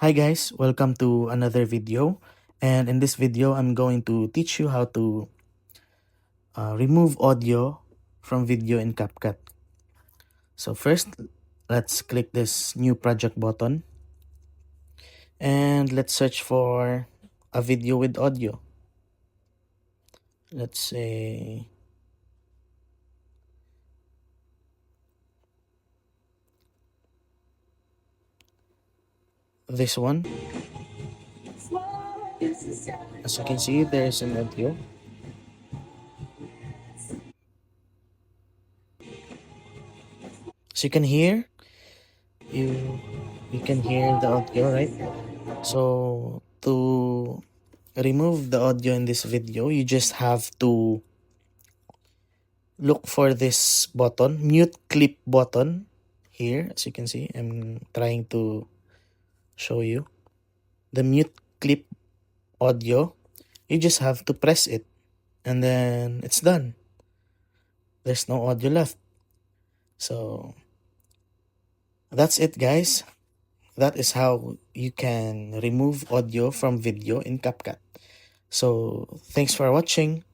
Hi guys, welcome to another video, and in this video I'm going to teach you how to remove audio from video in CapCut. So first, let's click this new project button and let's search for a video with audio. Let's say this one. As you can see, there's an audio. So you you can hear the audio, right? So to remove the audio in this video, you just have to look for this button, mute clip button here. As you can see, I'm trying to show you the mute clip audio. You just have to press it and then it's done. There's no audio left. So that's it, guys. That is how you can remove audio from video in CapCut. So thanks for watching.